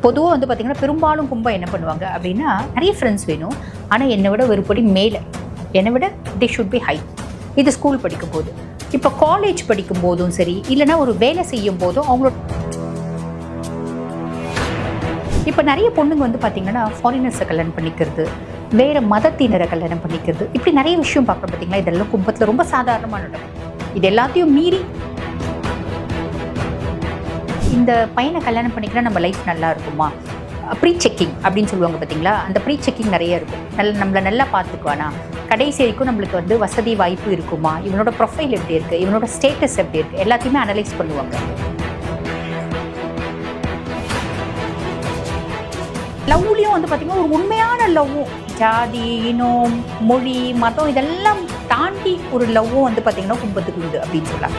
பொதுவாக வந்து பார்த்திங்கன்னா பெரும்பாலும் கும்பம் என்ன பண்ணுவாங்க அப்படின்னா, நிறைய ஃப்ரெண்ட்ஸ் வேணும், ஆனால் என்னை விட ஒருபடி மேலே, என்னை விட தே ஷுட் பி ஹை. இது ஸ்கூல் படிக்கும் போது. இப்போ காலேஜ் படிக்கும் போதும் சரி, இல்லைனா ஒரு வேலை செய்யும் போதும் அவங்களோட இப்போ நிறைய பொண்ணுங்க வந்து பார்த்திங்கன்னா ஃபாரினர்ஸை கல்யாணம் பண்ணிக்கிறது, வேறு மதத்தினரை கல்யாணம் பண்ணிக்கிறது, இப்படி நிறைய விஷயம் பார்க்குறோம். பார்த்திங்களா, இதெல்லாம் கும்பத்தில் ரொம்ப சாதாரணமாக நடக்கும். இது எல்லாத்தையும் மீறி இந்த பையனை கல்யாணம் பண்ணிக்கினா நம்ம லைஃப் நல்லா இருக்குமா, ப்ரீ செக்கிங் அப்படின்னு சொல்லுவாங்க பார்த்தீங்களா, அந்த ப்ரீ செக்கிங் நிறைய இருக்கும். நம்மளை நல்லா பார்த்துக்குவானா, கடைசி வரைக்கும் நம்மளுக்கு வந்து வசதி வாய்ப்பு இருக்குமா, இவனோட ப்ரொஃபைல் எப்படி இருக்குது, இவனோட ஸ்டேட்டஸ் எப்படி இருக்குது, எல்லாத்தையுமே அனலைஸ் பண்ணுவாங்க. லவ்லையும் வந்து பார்த்திங்கன்னா ஒரு உண்மையான லவ்வும், ஜாதி, இனம், மொழி, மதம் இதெல்லாம் தாண்டி ஒரு லவ்வும் வந்து பார்த்திங்கன்னா கும்பத்துக்கு உண்டு அப்படின்னு சொல்லலாம்.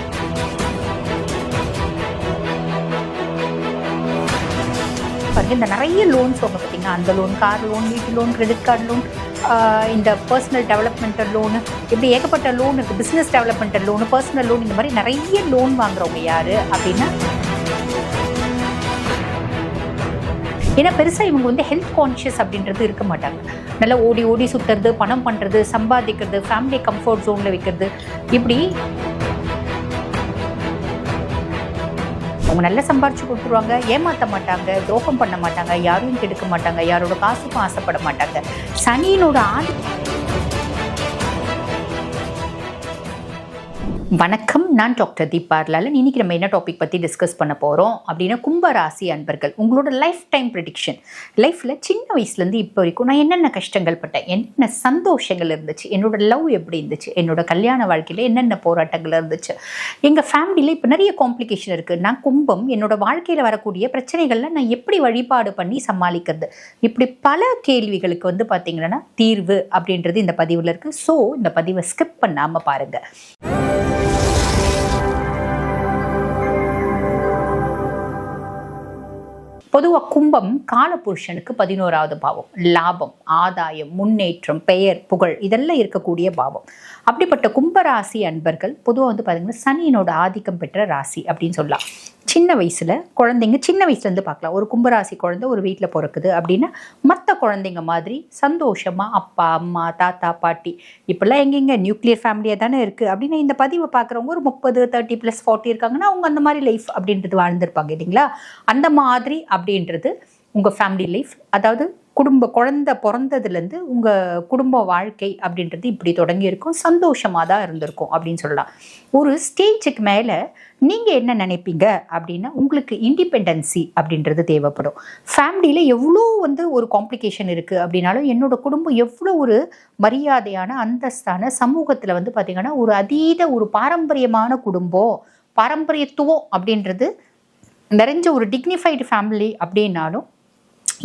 பாருங்க, இந்த நிறைய லோன்ஸ் வாங்க பார்த்தீங்கன்னா, அந்த லோன், கார் லோன், வீட்டு லோன், கிரெடிட் கார்டு லோன், இந்த பர்சனல் டெவலப்மெண்டல் லோனு, இப்படி ஏகப்பட்ட லோன் இருக்குது. Business developmental loan, personal loan, இந்த மாதிரி நிறைய லோன் வாங்குறவங்க யார் அப்படின்னா, ஏன்னா பெருசாக இவங்க வந்து ஹெல்த் கான்ஷியஸ் அப்படின்றது இருக்க மாட்டாங்க. நல்லா ஓடி ஓடி சுற்றுறது, பணம் பண்ணுறது, சம்பாதிக்கிறது, ஃபேமிலி கம்ஃபர்ட் ஜோனில் வைக்கிறது, இப்படி அவங்க நல்லா சம்பாரிச்சு கொடுத்துருவாங்க, ஏமாற்ற மாட்டாங்க, துரோகம் பண்ண மாட்டாங்க, யாரும் கெடுக்க மாட்டாங்க, யாரோட காசுக்கும் ஆசைப்பட மாட்டாங்க. சனியினோட வணக்கம், நான் டாக்டர் தீபா லாலன். இன்னைக்கு நம்ம என்ன டாபிக் பற்றி டிஸ்கஸ் பண்ண போகிறோம் அப்படின்னா, கும்பராசி அன்பர்கள் உங்களோட லைஃப் டைம் ப்ரெடிக்ஷன். லைஃப்பில் சின்ன வயசுலேருந்து இப்போ வரைக்கும் நான் என்னென்ன கஷ்டங்கள் பட்டேன், என்னென்ன சந்தோஷங்கள் இருந்துச்சு, என்னோட லவ் எப்படி இருந்துச்சு, என்னோட கல்யாண வாழ்க்கையில் என்னென்ன போராட்டங்கள் இருந்துச்சு, எங்கள் ஃபேமிலியில் இப்போ நிறைய காம்ப்ளிகேஷன் இருக்குது, நான் கும்பம், என்னோட வாழ்க்கையில் வரக்கூடிய பிரச்சனைகள்லாம் நான் எப்படி வழிபாடு பண்ணி சமாளிக்கிறது, இப்படி பல கேள்விகளுக்கு வந்து பார்த்திங்கன்னா தீர்வு அப்படின்றது இந்த பதிவில் இருக்குது. ஸோ இந்த பதிவை ஸ்கிப் பண்ணாமல் பாருங்கள். பொதுவாக கும்பம் காலபுருஷனுக்கு 11வது பாவம். லாபம், ஆதாயம், முன்னேற்றம், பெயர், புகழ் இதெல்லாம் இருக்கக்கூடிய பாவம். அப்படிப்பட்ட கும்பராசி அன்பர்கள் பொதுவாக வந்து பார்த்திங்கன்னா சனியினோட ஆதிக்கம் பெற்ற ராசி அப்படின்னு சொல்லலாம். சின்ன வயசில் குழந்தைங்க, சின்ன வயசுலேருந்து பார்க்கலாம், ஒரு கும்பராசி குழந்தை ஒரு வீட்டில் பிறக்குது அப்படின்னா மற்ற குழந்தைங்க மாதிரி சந்தோஷமாக அப்பா, அம்மா, தாத்தா, பாட்டி, இப்போல்லாம் எங்கெங்க நியூக்ளியர் ஃபேமிலியாக தானே இருக்குது அப்படின்னா, இந்த பதிவை பார்க்குறவங்க ஒரு 30, 30+40 இருக்காங்கன்னா அவங்க அந்த மாதிரி லைஃப் அப்படின்றது வாழ்ந்துருப்பாங்க இல்லைங்களா. அந்த மாதிரி அப்படின்றது உங்கள் ஃபேமிலி லைஃப், அதாவது குழந்தை பிறந்ததுலேருந்து உங்கள் குடும்ப வாழ்க்கை அப்படின்றது இப்படி தொடங்கியிருக்கும், சந்தோஷமாக தான் இருந்திருக்கும் அப்படின்னு சொல்லலாம். ஒரு ஸ்டேஜுக்கு மேலே நீங்கள் என்ன நினைப்பீங்க அப்படின்னா, உங்களுக்கு இண்டிபெண்டன்சி அப்படின்றது தேவைப்படும். ஃபேமிலியில் எவ்வளோ வந்து ஒரு காம்ப்ளிகேஷன் இருக்குது அப்படின்னாலும், என்னோட குடும்பம் எவ்வளோ ஒரு மரியாதையான அந்தஸ்தான சமூகத்தில் வந்து பார்த்திங்கன்னா ஒரு அதீத ஒரு பாரம்பரியமான குடும்பம், பாரம்பரியத்துவம் அப்படின்றது நிறைஞ்ச ஒரு டிக்னிஃபைடு ஃபேமிலி அப்படின்னாலும்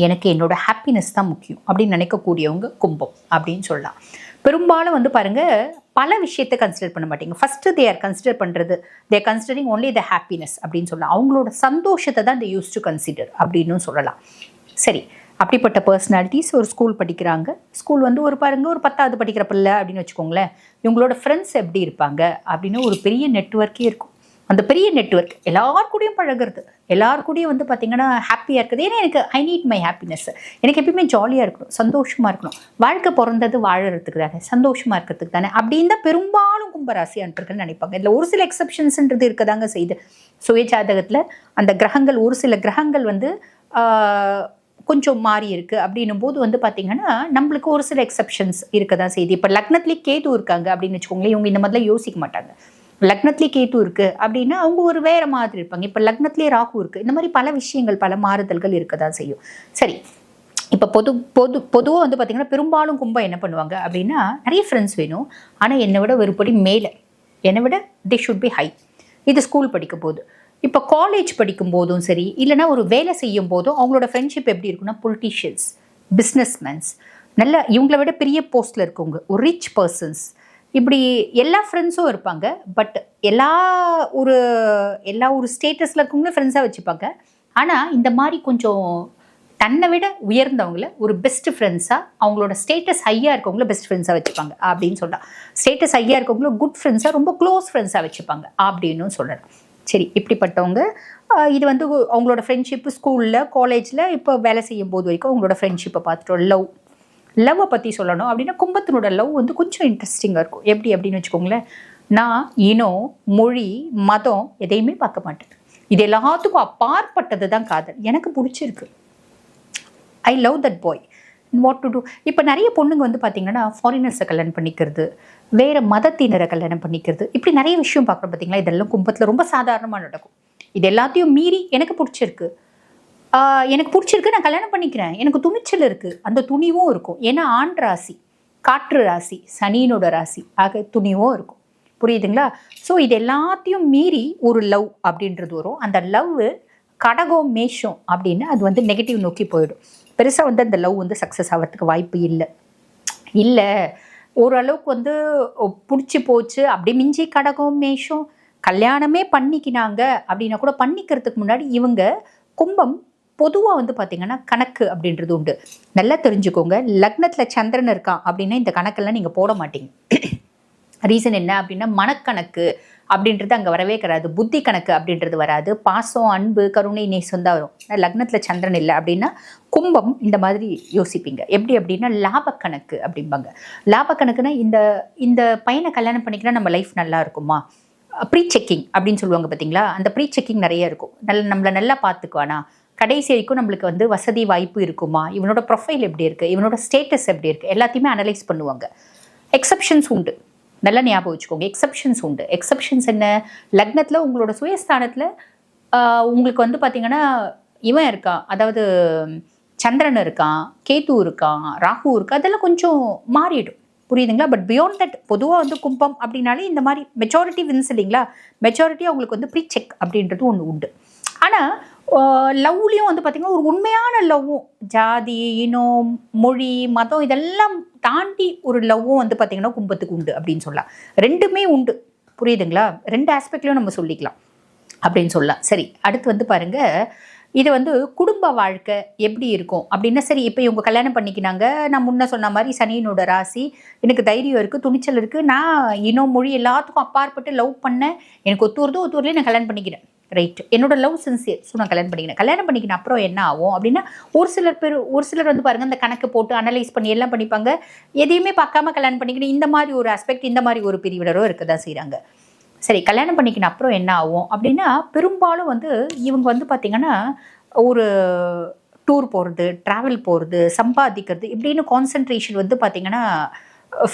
எனக்கு என்னோட ஹாப்பினஸ் தான் முக்கியம் அப்படின்னு நினைக்கக்கூடியவங்க கும்பம் அப்படின்னு சொல்லலாம். பெரும்பாலும் வந்து பாருங்கள், பல விஷயத்தை கன்சிடர் பண்ண மாட்டேங்க. First they are considering only the happiness அப்படின்னு சொல்லலாம். அவங்களோட சந்தோஷத்தை தான் தே யூஸ் டு கன்சிடர் அப்படின்னு சொல்லலாம். சரி, அப்படிப்பட்ட பர்சனாலிட்டிஸ் ஒரு ஸ்கூல் படிக்கிறாங்க. ஸ்கூல் வந்து ஒரு பாருங்கள், ஒரு 10வது படிக்கிற பிள்ளை அப்படின்னு வச்சுக்கோங்களேன். இவங்களோட ஃப்ரெண்ட்ஸ் எப்படி இருப்பாங்க அப்படின்னு ஒரு பெரிய நெட்வொர்க்கே இருக்கும். அந்த பெரிய நெட்வொர்க் எல்லாருக்கூடையும் பழகிறது, எல்லாருக்கூடையும் வந்து பார்த்திங்கன்னா ஹாப்பியாக இருக்குது. ஏன்னா எனக்கு ஐ நீட் மை ஹாப்பினஸ், எனக்கு எப்பயுமே ஜாலியாக இருக்கணும், சந்தோஷமாக இருக்கணும், வாழ்க்கை பிறந்தது வாழறதுக்கு தானே, சந்தோஷமாக இருக்கிறதுக்கு தானே அப்படின்னு தான் பெரும்பாலும் கும்பராசி அன்பர்கள் நினைப்பாங்க. இதில் ஒரு சில எக்ஸப்ஷன்ஸ்ன்றது இருக்கதாங்க செய்யுது. சுய ஜாதகத்தில் அந்த கிரகங்கள், ஒரு சில கிரகங்கள் வந்து கொஞ்சம் மாறி இருக்குது அப்படின்னும் போது வந்து பார்த்திங்கன்னா நம்மளுக்கு ஒரு சில எக்ஸப்ஷன்ஸ் இருக்க தான் செய்யுது. இப்போ லக்னத்துலேயே கேது இருக்காங்க அப்படின்னு வச்சுக்கோங்களேன், இவங்க இந்த மாதிரிலாம் யோசிக்க மாட்டாங்க. லக்னத்துலேயே கேத்து இருக்குது அப்படின்னா அவங்க ஒரு வேறு மாதிரி இருப்பாங்க. இப்போ லக்னத்துலேயே ராகு இருக்குது. இந்த மாதிரி பல விஷயங்கள், பல மாறுதல்கள் இருக்க தான் செய்யும். சரி, இப்போ பொதுவாக வந்து பார்த்திங்கன்னா பெரும்பாலும் கும்பம் என்ன பண்ணுவாங்க அப்படின்னா, நிறைய ஃப்ரெண்ட்ஸ் வேணும், ஆனால் என்னை விட ஒருபடி மேலே, என்னை விட தே ஷுட் பி ஹை. இது ஸ்கூல் படிக்கும் போது. இப்போ காலேஜ் படிக்கும் போதும் சரி, இல்லைனா ஒரு வேலை செய்யும் போதும் அவங்களோட ஃப்ரெண்ட்ஷிப் எப்படி இருக்குன்னா, பொலிட்டீஷியன்ஸ், பிஸ்னஸ்மேன்ஸ், நல்ல இவங்கள விட பெரிய போஸ்ட்டில் இருக்கவங்க, ஒரு ரிச் பர்சன்ஸ், இப்படி எல்லா ஃப்ரெண்ட்ஸும் இருப்பாங்க. பட் எல்லா ஒரு ஸ்டேட்டஸில் இருக்கவங்களும் ஃப்ரெண்ட்ஸாக வச்சுப்பாங்க. ஆனால் இந்த மாதிரி கொஞ்சம் தன்னை விட உயர்ந்தவங்கள ஒரு பெஸ்ட் ஃப்ரெண்ட்ஸாக, அவங்களோட ஸ்டேட்டஸ் ஹையாக இருக்கவங்கள பெஸ்ட் ஃப்ரெண்ட்ஸாக வச்சுப்பாங்க அப்படின்னு சொல்லலாம். ஸ்டேட்டஸ் ஹையாக இருக்கவங்கள குட் ஃப்ரெண்ட்ஸாக, ரொம்ப க்ளோஸ் ஃப்ரெண்ட்ஸாக வச்சுப்பாங்க அப்படின்னு சொல்லலாம். சரி, இப்படிப்பட்டவங்க இது வந்து அவங்களோட ஃப்ரெண்ட்ஷிப்பு ஸ்கூலில் காலேஜில் இப்போ வேலை செய்யும் போது வரைக்கும் அவங்களோட ஃப்ரெண்ட்ஷிப்பை பார்த்துட்டோம். லவ்வை பற்றி சொல்லணும் அப்படின்னா கும்பத்தினோட லவ் வந்து கொஞ்சம் இன்ட்ரெஸ்டிங்காக இருக்கும். எப்படி அப்படின்னு வச்சுக்கோங்களேன், நான் இனம், மொழி, மதம் எதையுமே பார்க்க மாட்டேன். இது எல்லாத்துக்கும் அப்பாற்பட்டது தான் காதல். எனக்கு பிடிச்சிருக்கு, I love that boy, what to do. இப்போ நிறைய பொண்ணுங்க வந்து பார்த்தீங்கன்னா ஃபாரினர்ஸை கல்யாணம் பண்ணிக்கிறது, வேறு மதத்தினரை கல்யாணம் பண்ணிக்கிறது, இப்படி நிறைய விஷயம் பார்க்குறோம் பார்த்தீங்களா. இதெல்லாம் கும்பத்தில் ரொம்ப சாதாரணமாக நடக்கும். இது எல்லாத்தையும் மீறி எனக்கு பிடிச்சிருக்கு, நான் கல்யாணம் பண்ணிக்கிறேன், எனக்கு துணிச்சல் இருக்குது, அந்த துணிவும் இருக்கும். ஏன்னா ஆண் ராசி, காற்று ராசி, சனியினோட ராசி, ஆக துணிவும் இருக்கும். புரியுதுங்களா? ஸோ இது எல்லாத்தையும் மீறி ஒரு லவ் அப்படின்றது வரும். அந்த லவ் கடகம் மேஷம் அப்படின்னு அது வந்து நெகட்டிவ் நோக்கி போயிடும். பெருசாக வந்து அந்த லவ் வந்து சக்ஸஸ் ஆகிறதுக்கு வாய்ப்பு இல்லை. ஓரளவுக்கு வந்து பிடிச்சி போச்சு அப்படி மிஞ்சி கடகம் மேஷம் கல்யாணமே பண்ணிக்கினாங்க அப்படின்னா கூட பண்ணிக்கிறதுக்கு முன்னாடி இவங்க கும்பம் பொதுவாக வந்து பார்த்திங்கன்னா கணக்கு அப்படின்றது உண்டு. நல்லா தெரிஞ்சுக்கோங்க, லக்னத்தில் சந்திரன் இருக்கான் அப்படின்னா இந்த கணக்கெல்லாம் நீங்கள் போட மாட்டீங்க. ரீசன் என்ன அப்படின்னா மனக்கணக்கு அப்படின்றது அங்கே வரவே கிடையாது, புத்தி கணக்கு அப்படின்றது வராது, பாசம், அன்பு, கருணை, நேசம் தான் வரும். லக்னத்தில் சந்திரன் இல்லை அப்படின்னா கும்பம் இந்த மாதிரி யோசிப்பீங்க. எப்படி அப்படின்னா லாபக்கணக்கு அப்படிம்பாங்க. லாபக்கணக்குன்னா இந்த பையனை கல்யாணம் பண்ணிக்கினா நம்ம லைஃப் நல்லா இருக்குமா, ப்ரீ செக்கிங் அப்படின்னு சொல்லுவாங்க பார்த்தீங்களா. அந்த ப்ரீ செக்கிங் நிறைய இருக்கும். நம்மளை நல்லா பார்த்துக்குவானா, கடைசி வரைக்கும் நம்மளுக்கு வந்து வசதி வாய்ப்பு இருக்குமா, இவனோட ப்ரொஃபைல் எப்படி இருக்குது, இவனோட ஸ்டேட்டஸ் எப்படி இருக்குது, எல்லாத்தையுமே அனலைஸ் பண்ணுவாங்க. எக்ஸப்ஷன்ஸ் உண்டு, நல்லா ஞாபகம் வச்சுக்கோங்க. எக்ஸப்ஷன்ஸ் உண்டு. எக்ஸப்ஷன்ஸ் என்ன, லக்னத்தில் உங்களோட சுயஸ்தானத்தில் உங்களுக்கு வந்து பார்த்திங்கன்னா இவன் இருக்கான், அதாவது சந்திரன் இருக்கான், கேது இருக்கான், ராகு இருக்கா, அதெல்லாம் கொஞ்சம் மாறிடும். புரியுதுங்களா? பட் பியாண்ட் தட் பொதுவாக வந்து கும்பம் அப்படின்னாலே இந்த மாதிரி மெஜாரிட்டி வின்ஸ் இல்லைங்களா. மெஜாரிட்டி அவங்களுக்கு வந்து ப்ரீ செக் அப்படின்றது ஒன்று உண்டு. ஆனால் லவ்லேயும் வந்து பார்த்திங்கன்னா ஒரு உண்மையான லவ்வும், ஜாதி, இனம், மொழி, மதம் இதெல்லாம் தாண்டி ஒரு லவ்வும் வந்து பார்த்திங்கன்னா கும்பத்துக்கு உண்டு அப்படின்னு சொல்லலாம். ரெண்டுமே உண்டு. புரியுதுங்களா? ரெண்டு ஆஸ்பெக்ட்லையும் நம்ம சொல்லிக்கலாம் அப்படின்னு சொல்லலாம். சரி, அடுத்து வந்து பாருங்கள், இது வந்து குடும்ப வாழ்க்கை எப்படி இருக்கும் அப்படின்னா, சரி இப்போ இவங்க கல்யாணம் பண்ணிக்கினாங்க, நான் முன்ன சொன்ன மாதிரி சனியினோட ராசி, எனக்கு தைரியம் இருக்குது, துணிச்சல் இருக்குது, நான் இனம், மொழி எல்லாத்துக்கும் அப்பாற்பட்டு லவ் பண்ணேன், எனக்கு ஒத்துவரலையே நான் கல்யாணம் பண்ணிக்கிறேன், ரைட், என்னோட லவ் சின்சியர், ஸோ நான் கல்யாணம் பண்ணிக்கினேன் அப்புறம் என்ன ஆகும் அப்படின்னா, ஒரு சிலர் வந்து பாருங்கள் இந்த கணக்கு போட்டு அனலைஸ் பண்ணி எல்லாம் பண்ணிப்பாங்க, எதையுமே பார்க்காம கல்யாணம் பண்ணிக்கணும். இந்த மாதிரி ஒரு ஆஸ்பெக்ட், இந்த மாதிரி ஒரு பிரிவினரும் இருக்க தான் செய்கிறாங்க. சரி, கல்யாணம் பண்ணிக்கின அப்புறம் என்ன ஆகும் அப்படின்னா, பெரும்பாலும் வந்து இவங்க வந்து பார்த்திங்கன்னா ஒரு டூர் போகிறது, ட்ராவல் போகிறது, சம்பாதிக்கிறது இப்படின்னு கான்சன்ட்ரேஷன் வந்து பார்த்திங்கன்னா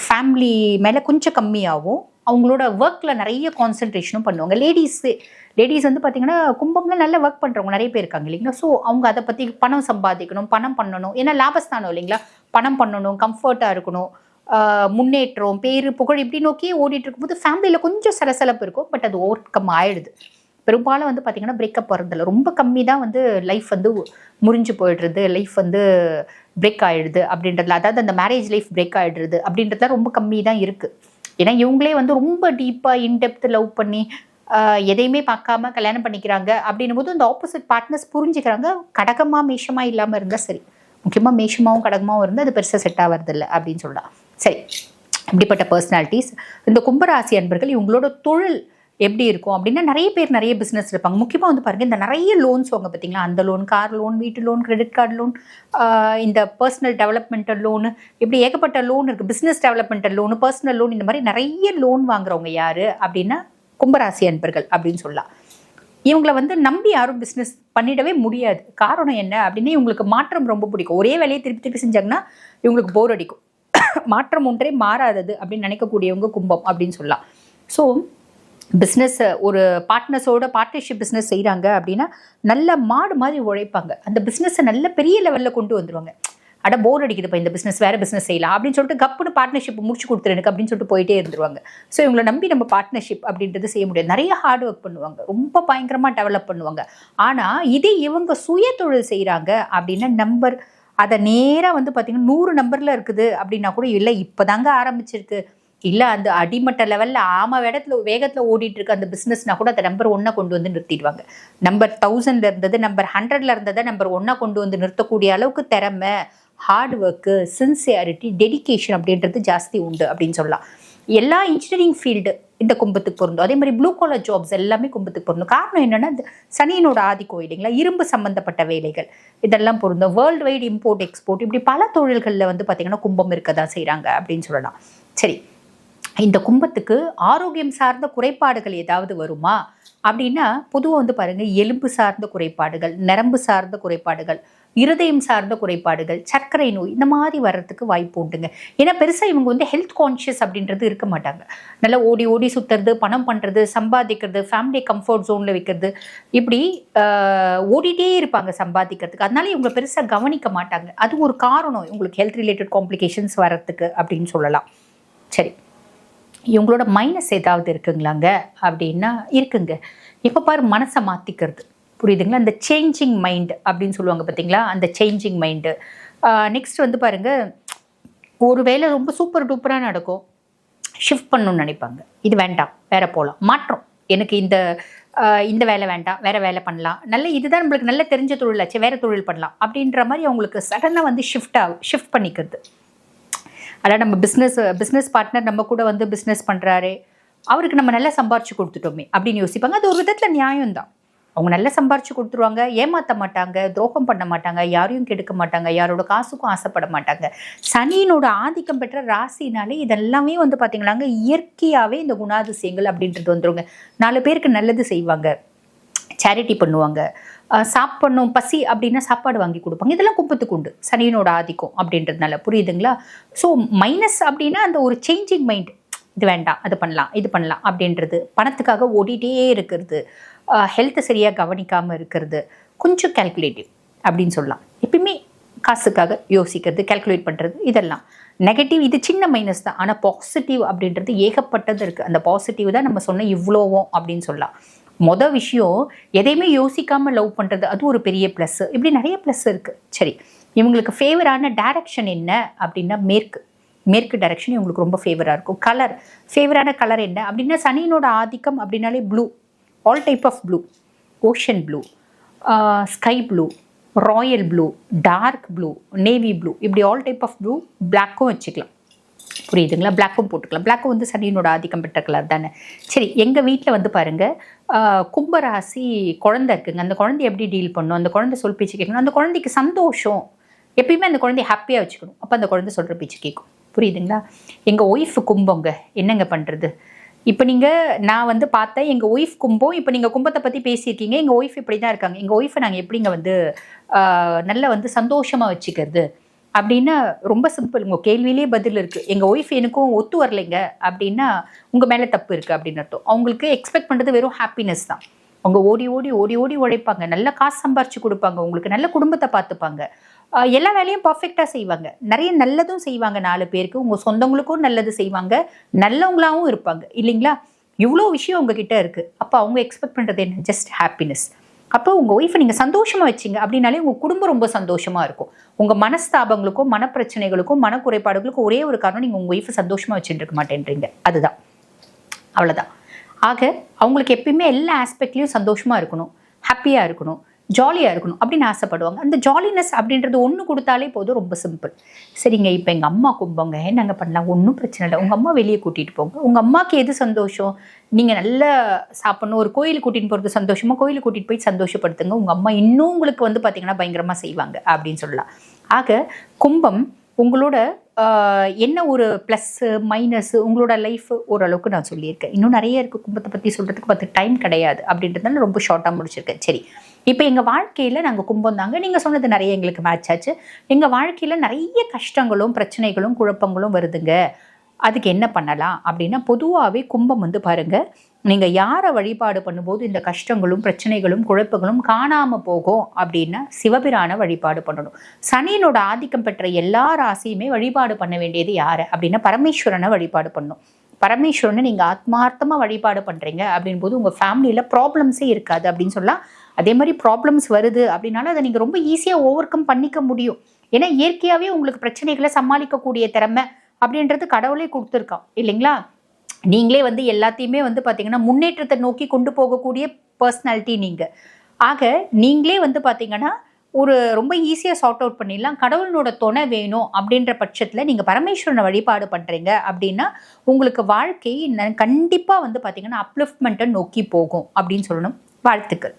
ஃபேமிலி மேலே கொஞ்சம் கம்மியாகும். அவங்களோட ஒர்க்கில் நிறைய கான்சன்ட்ரேஷனும் பண்ணுவாங்க. லேடிஸ் வந்து பார்த்திங்கன்னா கும்பம்ல நல்லா ஒர்க் பண்ணுறவங்க நிறைய பேர் இருக்காங்க இல்லைங்களா. ஸோ அவங்க அதை பற்றி பணம் சம்பாதிக்கணும், பணம் பண்ணணும், ஏன்னா லாபஸ்தானம் இல்லைங்களா, பணம் பண்ணணும், கம்ஃபர்ட்டாக இருக்கணும், முன்னேற்றம், பேரு, புகழ் இப்படி நோக்கியே ஓடிட்டு இருக்கும்போது ஃபேமிலியில் கொஞ்சம் சலசலப்பு இருக்கும். பட் அது ஓவர் கம் ஆயிடுது. பெரும்பாலும் வந்து பார்த்திங்கன்னா பிரேக்கப் வரதில்ல, ரொம்ப கம்மி தான் வந்து லைஃப் வந்து முறிஞ்சு போயிடுறது, லைஃப் வந்து பிரேக் ஆகிடுது அப்படின்றதுல, அதாவது அந்த மேரேஜ் லைஃப் பிரேக் ஆகிடுறது அப்படின்றதுல ரொம்ப கம்மி தான் இருக்குது. ஏன்னா இவங்களே வந்து ரொம்ப டீப்பாக இன்டெப்த் லவ் பண்ணி எதையுமே பார்க்காம கல்யாணம் பண்ணிக்கிறாங்க அப்படின்னும் போது அந்த ஆப்போசிட் பார்ட்னர்ஸ் புரிஞ்சுக்கிறாங்க. கடகமாக மேஷமாக இல்லாமல் இருந்தால் சரி, முக்கியமாக மேஷமாகவும் கடகமாகவும் இருந்தால் அது பெருசாக செட் ஆகிறதில்ல அப்படின்னு சொல்லலாம். சரி, இப்படிப்பட்ட பர்சனாலிட்டிஸ் இந்த கும்பராசி அன்பர்கள், இவங்களோட தொழில் எப்படி இருக்கும் அப்படின்னா, நிறைய பேர் நிறைய பிஸ்னஸ் இருப்பாங்க. முக்கியமாக வந்து பாருங்கள், இந்த நிறைய லோன்ஸ் வாங்க பார்த்தீங்களா, அந்த லோன், கார் லோன், வீட்டு லோன், கிரெடிட் கார்டு லோன், இந்த பர்சனல் டெவலப்மெண்டல் லோனு, இப்படி ஏகப்பட்ட லோன் இருக்குது. Business developmental loan, personal loan, இந்த மாதிரி நிறைய லோன் வாங்குறவங்க யார் அப்படின்னா கும்பராசி அன்பர்கள் அப்படின்னு சொல்லலாம். இவங்களை வந்து நம்பி யாரும் பிஸ்னஸ் பண்ணிடவே முடியாது. காரணம் என்ன அப்படின்னா, இவங்களுக்கு மாற்றம் ரொம்ப பிடிக்கும். ஒரே வேலையை திருப்பி செஞ்சாங்கன்னா இவங்களுக்கு போர் அடிக்கும். மாற்றம் ஒன்றே மாறாதது அப்படின்னு நினைக்கக்கூடியவங்க கும்பம் அப்படின்னு சொல்லலாம். ஸோ பிஸ்னஸ் ஒரு பார்ட்னர்ஷிப் பிஸ்னஸ் செய்கிறாங்க அப்படின்னா நல்ல மாடு மாதிரி உழைப்பாங்க. அந்த பிஸ்னஸை நல்ல பெரிய லெவலில் கொண்டு வந்துடுவாங்க. அட போர் அடிக்குதுப்பா இந்த பிஸ்னஸ், வேறு பிஸ்னஸ் செய்யலாம் அப்படின்னு சொல்லிட்டு கப்புன்னு பார்ட்னர்ஷிப் முடிச்சு கொடுத்துரு எனக்கு அப்படின்னு சொல்லிட்டு போயிட்டே இருந்துருவாங்க. ஸோ இவங்களை நம்பி நம்ம பார்ட்னர்ஷிப் அப்படின்றது செய்ய முடியாது. நிறைய ஹார்ட் ஒர்க் பண்ணுவாங்க, ரொம்ப பயங்கரமாக டெவலப் பண்ணுவாங்க. ஆனால் இதே இவங்க சுய தொழில் செய்கிறாங்க அப்படின்னா அதை நேராக வந்து பார்த்திங்கன்னா 100 நம்பரில் இருக்குது அப்படின்னா கூட இல்லை, இப்போ தாங்க ஆரம்பிச்சிருக்கு, இல்லை அந்த அடிமட்ட லெவலில் வேகத்தில் ஓடிட்டு இருக்கு அந்த பிஸ்னஸ்னா கூட அதை நம்பர் 1 கொண்டு வந்து நிறுத்திடுவாங்க. நம்பர் 1000 இருந்தது நம்பர் 100 இருந்ததை நம்பர் 1 கொண்டு வந்து நிறுத்தக்கூடிய அளவுக்கு திறமை, ஹார்ட் ஒர்க்கு, சின்சியாரிட்டி, டெடிக்கேஷன் அப்படின்றது ஜாஸ்தி உண்டு அப்படின்னு சொல்லலாம். எல்லா இன்ஜினியரிங் ஃபீல்டு இந்த கும்பத்துக்கு பொருந்தும். அதே மாதிரி ப்ளூ காலர் ஜாப்ஸ் எல்லாமே கும்பத்துக்கு பொருந்தும். காரணம் என்னன்னா இந்த சனியினோட ஆதிக்கம் இல்லைங்களா, இரும்பு சம்பந்தப்பட்ட வேலைகள் இதெல்லாம் பொருந்தும். வேர்ல்டு வைடு இம்போர்ட் எக்ஸ்போர்ட் இப்படி பல தொழில்களில் வந்து பார்த்தீங்கன்னா கும்பம் இருக்க தான் செய்கிறாங்க அப்படின்னு சொல்லலாம். சரி, இந்த கும்பத்துக்கு ஆரோக்கியம் சார்ந்த குறைபாடுகள் ஏதாவது வருமா அப்படின்னா பொதுவாக வந்து பாருங்கள், எலும்பு சார்ந்த குறைபாடுகள், நரம்பு சார்ந்த குறைபாடுகள், இருதயம் சார்ந்த குறைபாடுகள், சர்க்கரை நோய் இந்த மாதிரி வர்றதுக்கு வாய்ப்பு உண்டுங்க. ஏன்னா பெருசாக இவங்க வந்து ஹெல்த் கான்ஷியஸ் அப்படின்றது இருக்க மாட்டாங்க. நல்லா ஓடி ஓடி சுற்றுறது, பணம் பண்ணுறது, சம்பாதிக்கிறது, ஃபேமிலி கம்ஃபர்ட் ஜோனில் வைக்கிறது, இப்படி ஓடிட்டே இருப்பாங்க சம்பாதிக்கிறதுக்கு. அதனால இவங்க பெருசாக கவனிக்க மாட்டாங்க. அது ஒரு காரணம் இவங்களுக்கு ஹெல்த் ரிலேட்டட் காம்ப்ளிகேஷன்ஸ் வர்றதுக்கு அப்படின்னு சொல்லலாம். சரி, இவங்களோட மைனஸ் ஏதாவது இருக்குங்களாங்க அப்படின்னா இருக்குங்க. எப்போ பாரு மனசை மாற்றிக்கிறது, புரியுதுங்களா, அந்த சேஞ்சிங் மைண்ட் அப்படின்னு சொல்லுவாங்க பார்த்தீங்களா, அந்த சேஞ்சிங் மைண்டு. நெக்ஸ்ட் வந்து பாருங்கள், ஒரு வேலை ரொம்ப சூப்பர் டூப்பராக நடக்கும், ஷிஃப்ட் பண்ணணும்னு நினைப்பாங்க. இது வேண்டாம், வேறு போகலாம், மாற்றம், எனக்கு இந்த வேலை வேண்டாம், வேறு வேலை பண்ணலாம், நல்ல இதுதான் நம்மளுக்கு நல்ல தெரிஞ்ச தொழிலாச்சு, வேறு தொழில் பண்ணலாம் அப்படின்ற மாதிரி அவங்களுக்கு சடனாக வந்து ஷிஃப்ட் பண்ணிக்கிறது. அதாவது நம்ம பிஸ்னஸ் பார்ட்னர் நம்ம கூட வந்து பிஸ்னஸ் பண்ணுறாரு, அவருக்கு நம்ம நல்லா சம்பாரிச்சு கொடுத்துட்டோமே அப்படின்னு யோசிப்பாங்க. அது ஒரு விதத்தில் நியாயம்தான். அவங்க நல்லா சம்பாரிச்சு கொடுத்துருவாங்க, ஏமாற்ற மாட்டாங்க, துரோகம் பண்ண மாட்டாங்க, யாரையும் கெடுக்க மாட்டாங்க, யாரோட காசுக்கும் ஆசைப்பட மாட்டாங்க. சனியினோட ஆதிக்கம் பெற்ற ராசினாலே இதெல்லாமே வந்து பார்த்தீங்கன்னாங்க இயற்கையாகவே இந்த குணாதிசயங்கள் அப்படின்றது வந்துருங்க. 4 பேருக்கு நல்லது செய்வாங்க, சேரிட்டி பண்ணுவாங்க, சாப்பிடணும் பசி அப்படின்னா சாப்பாடு வாங்கி கொடுப்பாங்க. இதெல்லாம் கும்பத்துக்கு உண்டு, சனியினோட ஆதிக்கம் அப்படின்றதுனால. புரியுதுங்களா? ஸோ மைனஸ் அப்படின்னா அந்த ஒரு சேஞ்சிங் மைண்ட், இது வேண்டாம், அது பண்ணலாம், இது பண்ணலாம் அப்படின்றது, பணத்துக்காக ஓடிட்டே இருக்கிறது, ஹெல்த்தை சரியாக கவனிக்காமல் இருக்கிறது, கொஞ்சம் கேல்குலேட்டிவ் அப்படின்னு சொல்லலாம். எப்பயுமே காசுக்காக யோசிக்கிறது, கேல்குலேட் பண்ணுறது, இதெல்லாம் நெகட்டிவ். இது சின்ன மைனஸ் தான். ஆனால் பாசிட்டிவ் அப்படின்றது ஏகப்பட்டது இருக்குது. அந்த பாசிட்டிவ் தான் நம்ம சொன்ன இவ்வளோவும் அப்படின்னு சொல்லலாம். மொதல் விஷயம், எதையுமே யோசிக்காமல் லவ் பண்ணுறது, அது ஒரு பெரிய ப்ளஸ்ஸு. இப்படி நிறைய ப்ளஸ் இருக்குது. சரி, இவங்களுக்கு ஃபேவரான டைரக்ஷன் என்ன அப்படின்னா மேற்கு டைரக்ஷன் இவங்களுக்கு ரொம்ப ஃபேவராக இருக்கும். ஃபேவரான கலர் என்ன அப்படின்னா சனியினோட ஆதிக்கம் அப்படின்னாலே blue, all type of blue, ocean blue, sky blue, royal blue, dark blue, navy blue, இப்படி ஆல் டைப் ஆஃப் ப்ளூ. பிளாக்கும் வச்சுக்கலாம், புரியுதுங்களா, பிளாக்கும் போட்டுக்கலாம். பிளாக்கும் வந்து சனியினோட ஆதிக்கம் பெற்ற கலர் தானே. சரி, எங்கள் வீட்டில் வந்து பாருங்கள், கும்பராசி குழந்தை இருக்குங்க. அந்த குழந்தைய எப்படி டீல் பண்ணணும், அந்த குழந்தை சொல் பேச்சு கேட்கணும், அந்த குழந்தைக்கு சந்தோஷம், எப்பயுமே அந்த குழந்தைய ஹாப்பியாக வச்சுக்கணும். அப்போ அந்த குழந்தை சொல்கிற பேச்சு கேட்கும். புரியுதுங்களா? எங்கள் ஒய்ஃப் கும்பங்க, என்னங்க பண்ணுறது? இப்போ நான் வந்து பார்த்தேன், எங்கள் ஒய்ஃப் கும்பம். இப்போ நீங்கள் கும்பத்தை பற்றி பேசியிருக்கீங்க, எங்கள் ஒய்ஃப் இப்படி தான் இருக்காங்க. எங்கள் ஒய்ஃபை நாங்கள் எப்படிங்க வந்து நல்லா வந்து சந்தோஷமாக வச்சுக்கிறது அப்படின்னா ரொம்ப சிம்பிள். உங்கள் கேள்வியிலே பதில் இருக்குது. எங்கள் ஒய்ஃப் எனக்கும் ஒத்து வரலைங்க அப்படின்னா உங்கள் மேலே தப்பு இருக்குது அப்படின்னு அர்த்தம். அவங்களுக்கு எக்ஸ்பெக்ட் பண்ணுறது வெறும் ஹாப்பினஸ் தான். அவங்க ஓடி ஓடி ஓடி ஓடி உழைப்பாங்க, நல்ல காசு சம்பாரிச்சு கொடுப்பாங்க, உங்களுக்கு நல்ல குடும்பத்தை பார்த்துப்பாங்க, எல்லா வேலையும் பர்ஃபெக்டாக செய்வாங்க, நிறைய நல்லதும் செய்வாங்க, 4 பேருக்கு, உங்கள் சொந்தங்களுக்கும் நல்லது செய்வாங்க, நல்லவங்களாகவும் இருப்பாங்க இல்லைங்களா? இவ்வளோ விஷயம் உங்ககிட்ட இருக்குது. அப்போ அவங்க எக்ஸ்பெக்ட் பண்ணுறது என்ன? Just happiness. அப்போ உங்கள் ஒய்ஃபை நீங்கள் சந்தோஷமாக வச்சிங்க அப்படின்னாலே உங்கள் குடும்பம் ரொம்ப சந்தோஷமாக இருக்கும். உங்கள் மனஸ்தாபங்களுக்கும் மனப்பிரச்சனைகளுக்கும் மனக்குறைபாடுகளுக்கும் ஒரே ஒரு காரணம், நீங்கள் உங்கள் ஒய்ஃபை சந்தோஷமாக வச்சுட்டு இருக்க மாட்டேன்றீங்க. அதுதான், அவ்வளோதான். ஆக அவங்களுக்கு எப்பயுமே எல்லா ஆஸ்பெக்ட்லேயும் சந்தோஷமாக இருக்கணும், ஹாப்பியாக இருக்கணும், ஜாலியாக இருக்கணும் அப்படின்னு ஆசைப்படுவாங்க. அந்த ஜாலினஸ் அப்படின்றது ஒன்று கொடுத்தாலே போதும், ரொம்ப சிம்பிள். சரிங்க, இப்போ எங்கள் அம்மா கும்பங்க, நாங்கள் பண்ணலாம், ஒன்றும் பிரச்சனை இல்லை. உங்கள் அம்மா வெளியே கூட்டிகிட்டு போங்க, உங்கள் அம்மாவுக்கு எது சந்தோஷம், நீங்கள் நல்லா சாப்பிட்ணும், ஒரு கோயிலுக்கு கூட்டிகிட்டு போகிறது சந்தோஷமாக, கோயிலுக்கு கூட்டிகிட்டு போய் சந்தோஷப்படுத்துங்க. உங்கள் அம்மா இன்னும் உங்களுக்கு வந்து பார்த்திங்கன்னா பயங்கரமாக செய்வாங்க அப்படின்னு சொல்லலாம். ஆக கும்பம் உங்களோட என்ன ஒரு ப்ளஸ்ஸு மைனஸ்ஸு உங்களோட லைஃப் ஓரளவுக்கு நான் சொல்லியிருக்கேன். இன்னும் நிறைய இருக்குது கும்பத்தை பற்றி சொல்கிறதுக்கு, பார்த்து டைம் கிடையாது அப்படின்றதுனால ரொம்ப ஷார்ட்டாக முடிச்சிருக்கேன். சரி, இப்போ எங்கள் வாழ்க்கையில் நாங்கள் கும்பம் தாங்க. நீங்கள் சொன்னது நிறைய எங்களுக்கு மேட்ச் ஆச்சு. எங்கள் வாழ்க்கையில் நிறைய கஷ்டங்களும் பிரச்சனைகளும் குழப்பங்களும் வருதுங்க, அதுக்கு என்ன பண்ணலாம் அப்படின்னா, பொதுவாகவே கும்பம் வந்து பாருங்கள், நீங்கள் யாரை வழிபாடு பண்ணும்போது இந்த கஷ்டங்களும் பிரச்சனைகளும் குழப்பங்களும் காணாமல் போகும் அப்படின்னா சிவபிரான வழிபாடு பண்ணணும். சனியினோட ஆதிக்கம் பெற்ற எல்லா ராசியுமே வழிபாடு பண்ண வேண்டியது யார் அப்படின்னா பரமேஸ்வரனை வழிபாடு பண்ணணும். பரமேஸ்வரனை நீங்கள் ஆத்மார்த்தமாக வழிபாடு பண்ணுறீங்க அப்படின் போது உங்கள் ஃபேமிலியில் ப்ராப்ளம்ஸே இருக்காது அப்படின்னு சொல்லலாம். அதே மாதிரி ப்ராப்ளம்ஸ் வருது அப்படின்னாலும் அதை நீங்கள் ரொம்ப ஈஸியாக ஓவர் கம் பண்ணிக்க முடியும். ஏன்னா இயற்கையாகவே உங்களுக்கு பிரச்சனைகளை சமாளிக்கக்கூடிய திறமை அப்படின்றது கடவுளே கொடுத்துருக்கான் இல்லைங்களா? நீங்களே வந்து எல்லாத்தையுமே வந்து பார்த்தீங்கன்னா முன்னேற்றத்தை நோக்கி கொண்டு போகக்கூடிய பர்சனாலிட்டி நீங்கள். ஆக நீங்களே வந்து பார்த்தீங்கன்னா ஒரு ரொம்ப ஈஸியாக சார்ட் அவுட் பண்ணிடலாம். கடவுளனோட துணை வேணும் அப்படின்ற பட்சத்தில் நீங்கள் பரமேஸ்வரனை வழிபாடு பண்ணுறீங்க அப்படின்னா உங்களுக்கு வாழ்க்கை கண்டிப்பாக வந்து பார்த்தீங்கன்னா அப்லிஃப்ட்மெண்ட்டை நோக்கி போகும் அப்படின்னு சொல்லணும். வாழ்த்துக்கள்.